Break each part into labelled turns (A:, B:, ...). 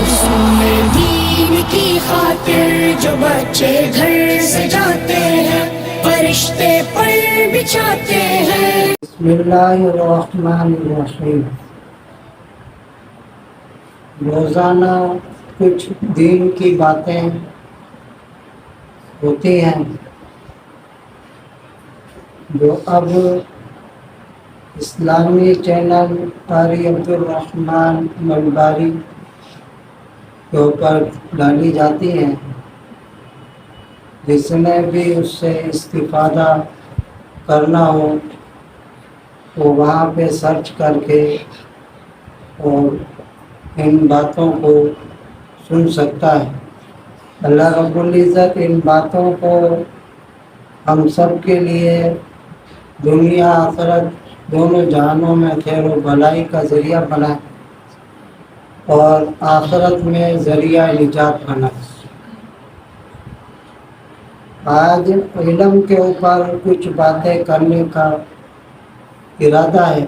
A: دین کی خاطر جو بچے گھر سے جاتے ہیں فرشتے پر بچھاتے ہیں۔
B: بسم اللہ الرحمن الرحیم۔ روزانہ کچھ دین کی باتیں ہوتی ہیں جو اب اسلامی چینل قاری عبدالرحمن ملباری کے اوپر ڈالی جاتی ہیں، جس نے بھی اس سے استفادہ کرنا ہو وہ وہاں پہ سرچ کر کے اور ان باتوں کو سن سکتا ہے۔ اللہ رب العزت ان باتوں کو ہم سب کے لیے دنیا آخرت دونوں جہانوں میں خیر و بھلائی کا ذریعہ بنائے اور آخرت میں ذریعہ نجات بنائے۔ آج علم کے اوپر کچھ باتیں کرنے کا ارادہ ہے۔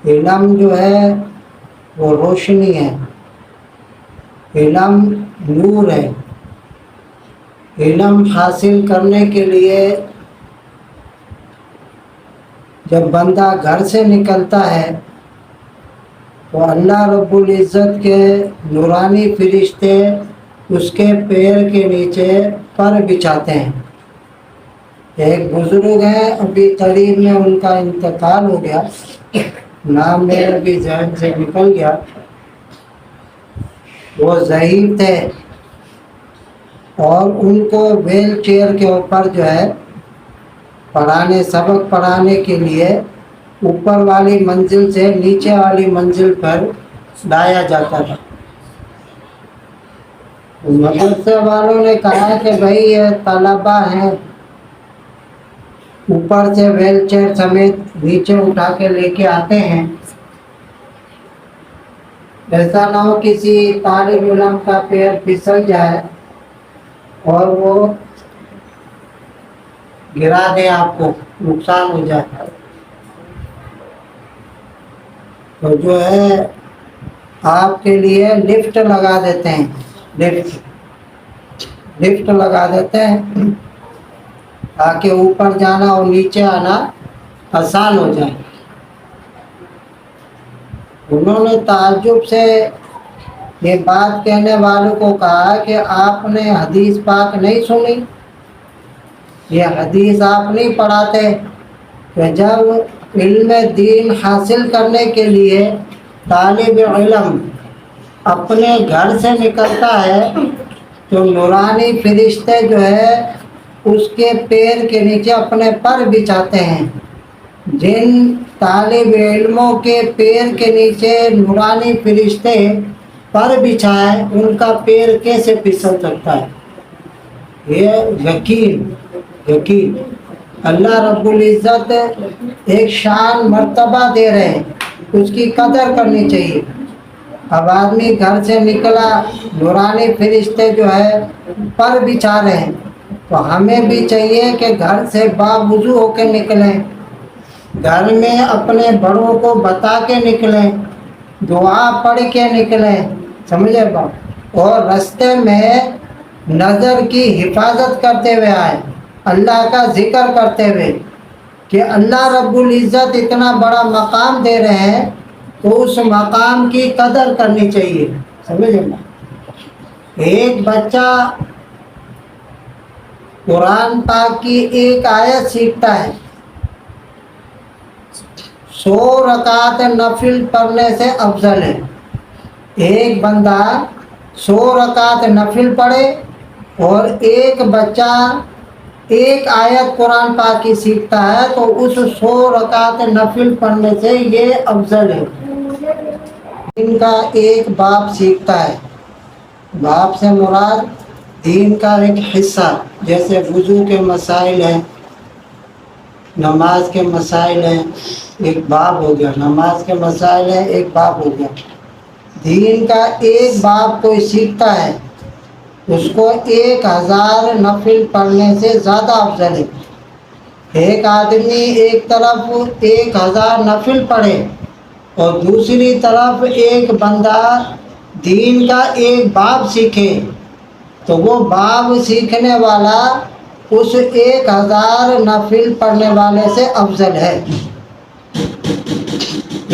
B: علم جو ہے وہ روشنی ہے، علم نور ہے۔ علم حاصل کرنے کے لیے جب بندہ گھر سے نکلتا ہے تو اللہ رب العزت کے نورانی فرشتے اس کے پیر کے نیچے پر بچھاتے ہیں۔ ایک بزرگ ہیں، ابھی قریب میں ان کا انتقال ہو گیا، نام میرے بھی ذہن سے نکل گیا۔ وہ ضعیف تھے اور ان کو ویل چیئر کے اوپر جو ہے سبق پڑھانے کے لیے اوپر والی منزل سے نیچے والی منزل پر لایا جاتا تھا۔ مدرسے والوں نے کہا کہ بھائی یہ طلبہ ہیں، اوپر سے ویل چیئر سمیت نیچے اٹھا کے لے کے آتے ہیں، ایسا نہ ہو کسی طالب علم کا پیر پھسل جائے اور وہ گرا دے، آپ کو نقصان ہو جائے۔ تو جو ہے آپ کے لیے لفٹ لگا دیتے ہیں، لفٹ لگا دیتے ہیں تاکہ اوپر جانا اور نیچے آنا آسان ہو جائے۔ انہوں نے تعجب سے یہ بات کہنے والوں کو کہا کہ آپ نے حدیث پاک نہیں سنی؟ یہ حدیث آپ نہیں پڑھاتے کہ جب علم دین حاصل کرنے کے لیے طالب علم اپنے گھر سے نکلتا ہے تو نورانی فرشتے جو ہے اس کے پیر کے نیچے اپنے پر بچھاتے ہیں۔ جن طالب علموں کے پیر کے نیچے نورانی فرشتے پر بچھائے ان کا پیر کیسے پھسل سکتا ہے؟ یہ یقین اللہ رب العزت ایک شان مرتبہ دے رہے ہیں، اس کی قدر کرنی چاہیے۔ اب آدمی گھر سے نکلا، نورانی فرشتے جو ہے پر بچھا رہے ہیں، تو ہمیں بھی چاہیے کہ گھر سے باوضو ہو کے نکلیں، گھر میں اپنے بڑوں کو بتا کے نکلیں، دعا پڑھ کے نکلیں، سمجھے بات، اور راستے میں نظر کی حفاظت کرتے ہوئے آئے، اللہ کا ذکر کرتے ہوئے کہ اللہ رب العزت اتنا بڑا مقام دے رہے ہیں تو اس مقام کی قدر کرنی چاہیے، سمجھے نا۔ ایک بچہ قرآن پاک کی ایک آیت سیکھتا ہے 100 رکعت نفل پڑھنے سے افضل ہے۔ ایک بندہ 100 رکعت نفل پڑھے اور ایک بچہ ایک آیت قرآن پاک کی سیکھتا ہے تو اس 100 رکعت نفل پڑھنے سے یہ افضل ہے۔ دین کا ایک باب سیکھتا ہے، باب سے مراد دین کا ایک حصہ، جیسے وضو کے مسائل ہیں، نماز کے مسائل ہیں، ایک باب ہو گیا، نماز کے مسائل ہیں، ایک باب ہو گیا۔ دین کا ایک باب کوئی سیکھتا ہے اس کو 1000 نفل پڑھنے سے زیادہ افضل ہے۔ ایک آدمی ایک طرف 1000 نفل پڑھے اور دوسری طرف ایک بندہ دین کا ایک باب سیکھے تو وہ باب سیکھنے والا اس 1000 نفل پڑھنے والے سے افضل ہے۔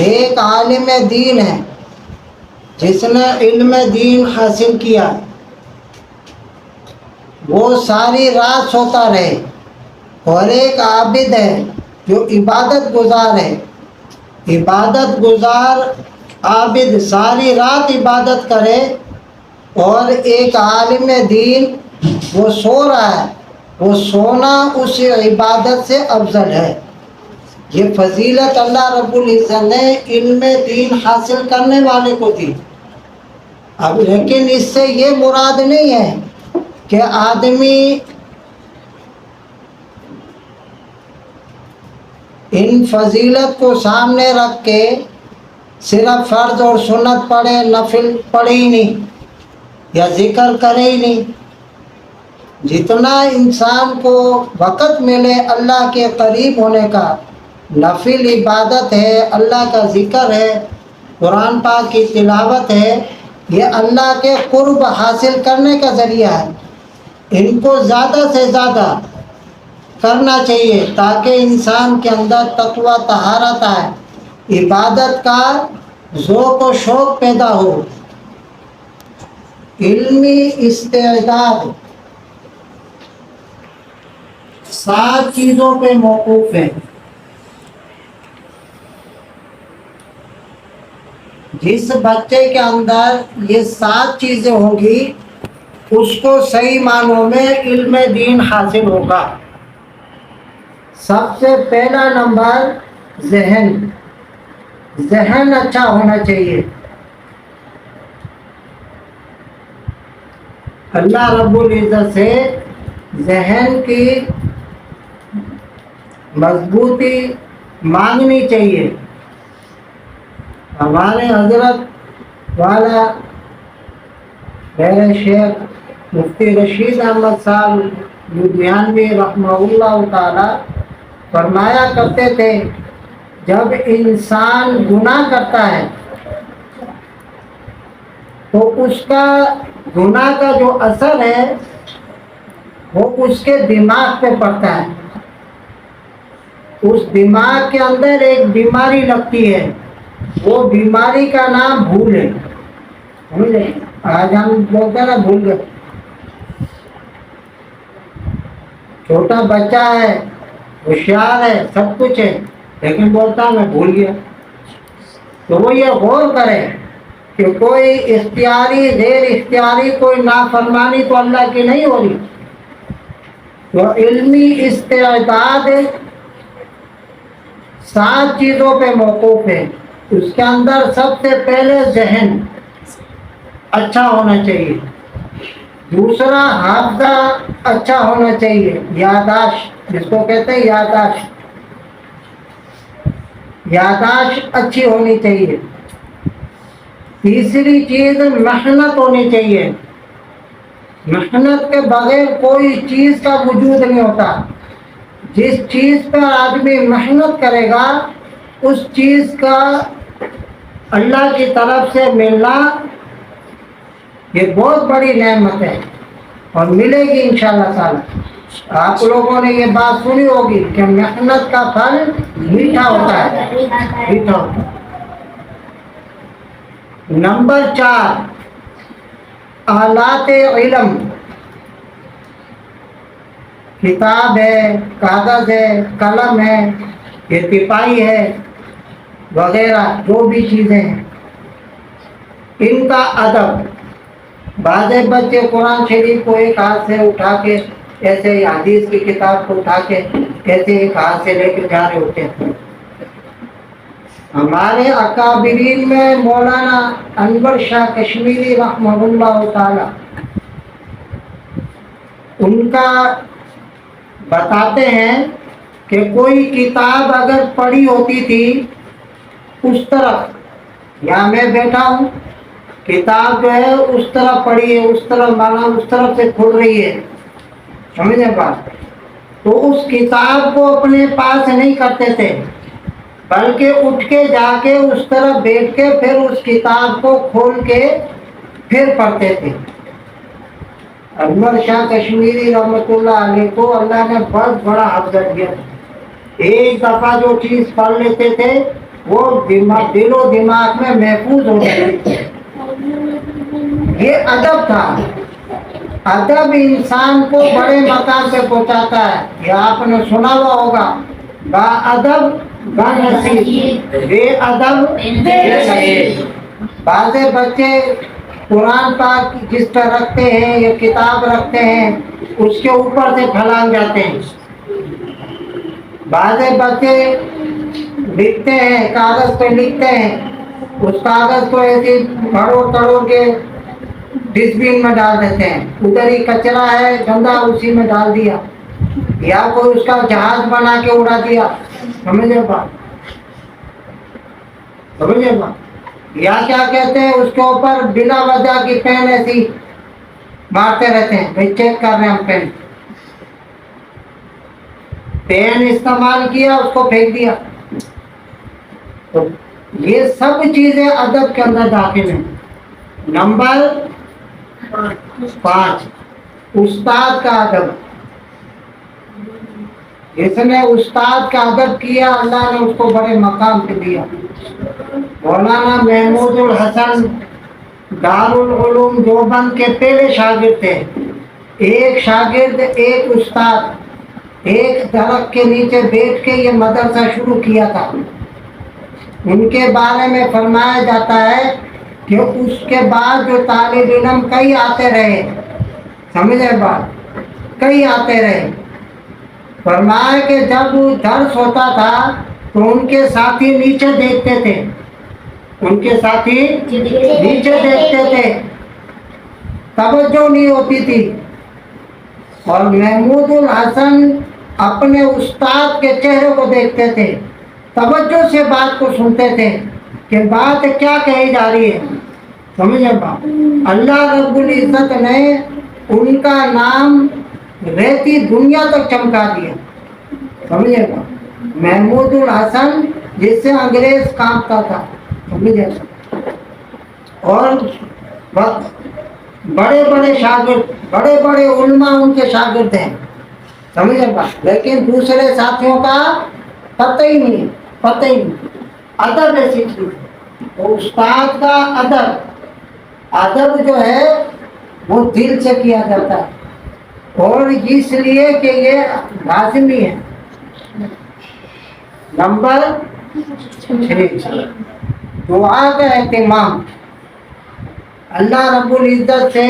B: ایک عالم دین ہے جس نے علم دین حاصل کیا، وہ ساری رات سوتا رہے، اور ایک عابد ہے جو عبادت گزار ہے، عبادت گزار عابد ساری رات عبادت کرے، اور ایک عالم دین وہ سو رہا ہے، وہ سونا اس عبادت سے افضل ہے۔ یہ فضیلت اللہ رب العزت نے علم دین حاصل کرنے والے کو دی۔ اب لیکن اس سے یہ مراد نہیں ہے کہ آدمی ان فضیلت کو سامنے رکھ کے صرف فرض اور سنت پڑھے، نفل پڑھے ہی نہیں یا ذکر کرے ہی نہیں۔ جتنا انسان کو وقت ملے اللہ کے قریب ہونے کا، نفل عبادت ہے، اللہ کا ذکر ہے، قرآن پاک کی تلاوت ہے، یہ اللہ کے قرب حاصل کرنے کا ذریعہ ہے۔ ان کو زیادہ سے زیادہ کرنا چاہیے تاکہ انسان کے اندر تقوی طہارت آئے، عبادت کا ذوق و شوق پیدا ہو۔ علمی استعداد 7 چیزوں پہ موقوف ہے۔ جس بچے کے اندر یہ 7 چیزیں ہوں گی اس کو صحیح معنوں میں علم دین حاصل ہوگا۔ سب سے پہلا نمبر ذہن، ذہن اچھا ہونا چاہیے۔ اللہ رب العزت سے ذہن کی مضبوطی مانگنی چاہیے۔ ہمارے حضرت والا میرے شیخ مفتی رشید احمد صاحب لدھیانوی رحمہ اللہ تعالی فرمایا کرتے تھے، جب انسان گناہ کرتا ہے تو اس کا گناہ کا جو اثر ہے وہ اس کے دماغ پہ پڑتا ہے۔ اس دماغ کے اندر ایک بیماری لگتی ہے، وہ بیماری کا نام بھول ہے۔ سمجھے؟ آج ہم بولتے ہیں نا بھول گئے۔ چھوٹا بچہ ہے، ہوشیار ہے، سب کچھ ہے، لیکن بولتا میں بھول گیا۔ تو وہ یہ غور کرے کہ کوئی اختیاری غیر اختیاری کوئی نافرمانی تو اللہ کی نہیں ہو رہی۔ تو علمی استعداد 7 چیزوں پہ موقوف ہے۔ اس کے اندر سب سے پہلے ذہن اچھا ہونا چاہیے، دوسرا حافظہ اچھا ہونا چاہیے، یادداشت جس کو کہتے ہیں یادداشت، یادداشت اچھی ہونی چاہیے۔ تیسری چیز محنت ہونی چاہیے۔ محنت کے بغیر کوئی چیز کا وجود نہیں ہوتا۔ جس چیز پر آدمی محنت کرے گا اس چیز کا اللہ کی طرف سے ملنا یہ بہت بڑی نعمت ہے اور ملے گی انشاءاللہ تعالی۔ آپ لوگوں نے یہ بات سنی ہوگی کہ محنت کا پھل میٹھا ہوتا ہے، میٹھا ہوتا ہے۔ نمبر 4 آلات علم، کتاب ہے، کاغذ ہے، قلم ہے، یہ تپائی ہے وغیرہ جو بھی چیزیں ہیں، ان کا ادب۔ بعض بچے قرآن شریف کو ایک ہاتھ سے اٹھا کے ایسے ہی حدیث کی کتاب کو اٹھا کے ایسے ایک ہاتھ سے لے کے جا رہے ہوتے ہیں۔ ہمارے اکابرین میں مولانا انور شاہ کشمیری رحمہ اللہ تعالی، ان کا بتاتے ہیں کہ کوئی کتاب اگر پڑھی ہوتی تھی اس طرف، یا میں بیٹھا ہوں کتاب جو ہے اس طرف پڑھی ہے، اس طرف مانا اس طرف سے کھل رہی ہے، سمجھے بات؟ تو اس کتاب کو اپنے پاس نہیں کرتے تھے بلکہ اٹھ کے جا کے اس طرف بیٹھ کے پھر اس کتاب کو کھول کے پھر پڑھتے تھے۔ انور شاہ کشمیری رحمۃ اللہ علیہ کو اللہ نے بہت بڑا حفظ دیا، ایک دفعہ جو چیز پڑھ لیتے تھے وہ دل و دماغ میں محفوظ ہو جاتی تھی۔ یہ ادب تھا، ادب انسان کو بڑے مقام پہ پہنچاتا ہے۔ یہ آپ نے سنا ہوا ہوگا، با ادب با نصیب، بے ادب بے نصیب۔ بعض بچے قرآن پاک جس پر رکھتے ہیں یا کتاب رکھتے ہیں اس کے اوپر سے پھلانگ جاتے ہیں۔ بعض بچے لکھتے ہیں، کاغذ پہ لکھتے ہیں، اس کاغذ کو ایسے کھڑو کھڑو کے ڈسٹ بین میں ڈال دیتے ہیں، ادھر ہی کچرا ہے گندا اسی میں ڈال دیا، یا کوئی اس کا جہاز بنا کے اڑا دیا۔ سمجھے بات؟ سمجھے بات؟ یا کیا کہتے ہیں اس کے اوپر بلا وجہ کی پین ایسی مارتے رہتے ہیں، بھائی چیک کر رہے ہیں ہم پین استعمال کیا اس کو پھینک دیا۔ تو یہ سب چیزیں ادب کے اندر داخل ہیں۔ نمبر 5، استاد کا ادب۔ جس نے استاد کا ادب کیا اللہ نے اس کو بڑے مقام پہ دیا۔ مولانا محمود الحسن دارالعلوم دیوبند کے پہلے شاگرد تھے۔ ایک شاگرد ایک استاد ایک درخت کے نیچے بیٹھ کے یہ مدرسہ شروع کیا تھا۔ ان کے بارے میں فرمایا جاتا ہے کہ اس کے بعد جو طالب علم کئی آتے رہے، سمجھے بات، کئی آتے رہے۔ فرمایا کہ جب درس ہوتا تھا تو ان کے ساتھی نیچے دیکھتے تھے، ان کے ساتھی نیچے دیکھتے تھے، توجہ نہیں ہوتی تھی۔ اور محمود الحسن اپنے استاد کے چہرے کو دیکھتے تھے، توجہ سے بات کو سنتے تھے کہ بات کیا کہی جا رہی ہے۔ سمجھے بات؟ اللہ رب العزت نے ان کا نام رہتی دنیا تک چمکا دیا۔ سمجھے بات؟ محمود الحسن جس سے انگریز کانپتا تھا، سمجھے؟ اور بڑے بڑے شاگرد، بڑے بڑے علماء ان کے شاگرد ہیں، سمجھے بات؟ لیکن دوسرے ساتھیوں کا پتہ ہی نہیں، پتہ ہی نہیں۔ ادب ایسی چیز، تو استاد کا ادب، ادب جو ہے وہ دل سے کیا جاتا ہے، اور اس لیے کہ یہ لازمی ہے۔ نمبر 6، دعا کا اہتمام۔ اللہ رب العزت سے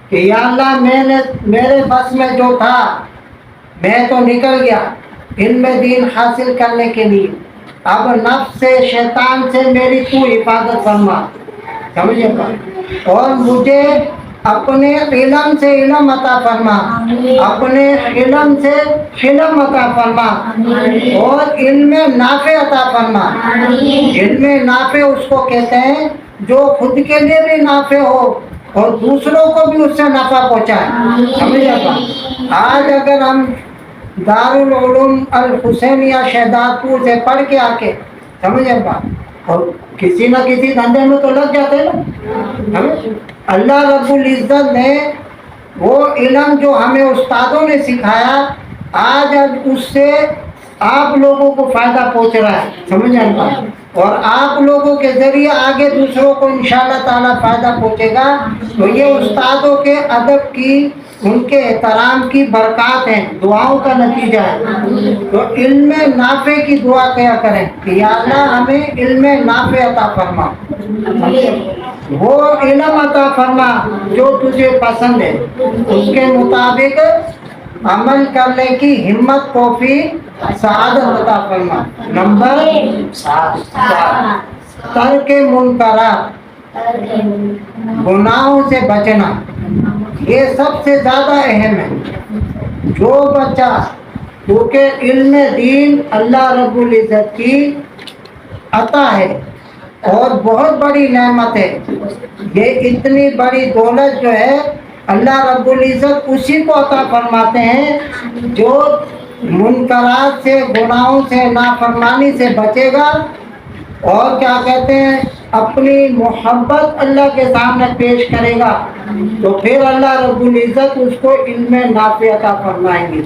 B: کہ یا اللہ میرے بس میں جو تھا میں تو نکل گیا علم دین حاصل کرنے کے لیے، اب نفس سے شیطان سے میری تو حفاظت فرما، سمجھے گا، اور مجھے اپنے علم سے علم عطا فرما، اپنے علم سے علم عطا فرما، اور علم نافع عطا فرما۔ علم نافع اس کو کہتے ہیں جو خود کے لیے بھی نافع ہو اور دوسروں کو بھی اس سے نفع پہنچائے، سمجھے گا۔ آج اگر ہم دارالعلوم الحسینیہ شہداد پور سے پڑھ کے آ کے، سمجھے بات، اور کسی نہ کسی دھندے میں تو لگ جاتے نا۔ اللہ رب العزت نے وہ علم جو ہمیں استادوں نے سکھایا، آج اس سے آپ لوگوں کو فائدہ پہنچ رہا ہے، سمجھے نا، اور آپ لوگوں کے ذریعے آگے دوسروں کو انشاءاللہ تعالیٰ فائدہ پہنچے گا۔ تو یہ استادوں کے ادب کی، ان کے احترام کی برکات ہیں، دعاؤں کا نتیجہ ہے۔ تو علم نافع کی دعا کیا کریں کہ یا اللہ ہمیں علم نافع عطا فرما، وہ علم عطا فرما جو تجھے پسند ہے، اس کے مطابق عمل کرنے کی ہمت، توفیق، سعادت عطا فرما۔ نمبر 7، ترک منکرات، گناہوں سے بچنا، یہ سب سے زیادہ اہم ہے۔ جو بچہ، کیونکہ علم دین اللہ رب العزت کی عطا ہے اور بہت بڑی نعمت ہے، یہ اتنی بڑی دولت جو ہے اللہ رب العزت اسی کو عطا فرماتے ہیں جو منکرات سے، گناہوں سے، نافرمانی سے بچے گا، اور کیا کہتے ہیں اپنی محبت اللہ کے سامنے پیش کرے گا تو پھر اللہ رب العزت اس کو علم نافع عطا فرمائیں گے.